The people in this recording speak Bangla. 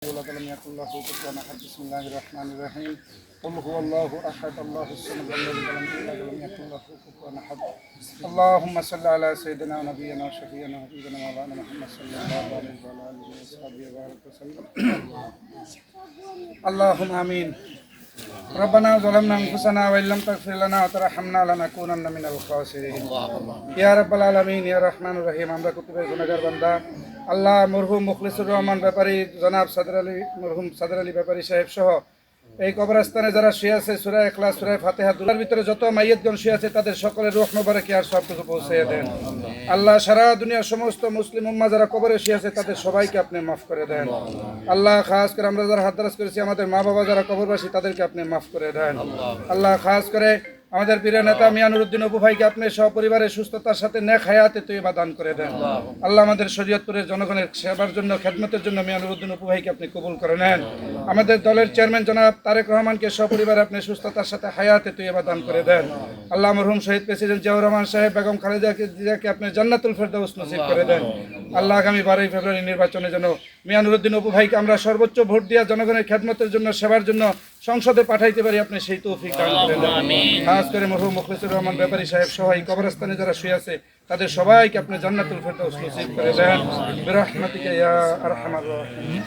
ولم يكن له كفوا احد بسم الله الرحمن الرحيم قل هو الله احد الله الصمد الذي لم يلد ولم يكن له كفوا احد اللهم صل على سيدنا ونبينا وشفيعنا وحبيبنا مولانا محمد صلى الله عليه وعلى اله وصحبه وبارك وسلم اللهم امين ربنا ظلمنا انفسنا وان لم تغفر لنا وترحمنا لنكونن من الخاسرين يا رب العالمين يا رحمن الرحيم আমরা কুতুবের গুনাহগার বান্দা আল্লাহ মরহুম মুখলিসুর রহমান ব্যাপারী জনাব মরহুম সাদর আলী ব্যাপারী সাহেব সহ এই কবরস্থানে যারা শুয়ে আছে সূরা ইখলাস সূরা ফাতিহা দুলার ভিতরে যত মাইয়াতগণ শুয়ে আছে তাদের সকলের রূহ মোবারকে আর সবটুকু পৌঁছে দেন আল্লাহ সারা দুনিয়ার সমস্ত মুসলিম উম্মাহ যারা কবরে শুয়ে আছে তাদের সবাইকে আপনি মাফ করে দেন আল্লাহ খাস করে আমরা যারা হাত দারাজ করেছি আমাদের মা বাবা যারা কবরবাসী তাদেরকে আপনি মাফ করে দেন আল্লাহ খাস করে আমাদের প্রিয় নেতা মিয়া নুরুদ্দিন অপু ভাইকে আপনি সপরিবারের সুস্থতার সাথে নেক হায়াতে তৈয়বা দান করে দেন আল্লাহ আমাদের শরীয়তপুরের জনগণের সেবার জন্য খেদমতের জন্য মিয়া নুরুদ্দিন অপু ভাইকে আপনি কবুল করে নেন আমাদের দলের চেয়ারম্যান জনাব তারেক রহমানকে সপরিবারে আপনি সুস্থতার সাথে হায়াতে তৈয়বা দান করে দেন আল্লাহ মরহুম শহীদ প্রেসিডেন্ট জিয়াউর রহমান সাহেব বেগম খালেদা জিয়াকে আপনি জান্নাতুল ফেরদাউস নসিব করে দেন আল্লাহ আগামী 12ই ফেব্রুয়ারি নির্বাচনে যেন মিয়া নুরুদ্দিন অপু ভাইকে আমরা সর্বোচ্চ ভোট দিয়ে জনগণের খেদমতের জন্য সেবার জন্য সংসদে পাঠাইতে পারি আপনি সেই তৌফিক দান করে দেন খাস করে মরহুম মুখলিসুর রহমান ব্যাপারী সাহেব সহ এই কবরস্থানে যারা শুয়ে আছে তাদের সবাইকে আপনি জান্নাতুল ফেরদাউস নসিব করে দেন বিরহমাতিকা ইয়া আরহামার রাহিমিন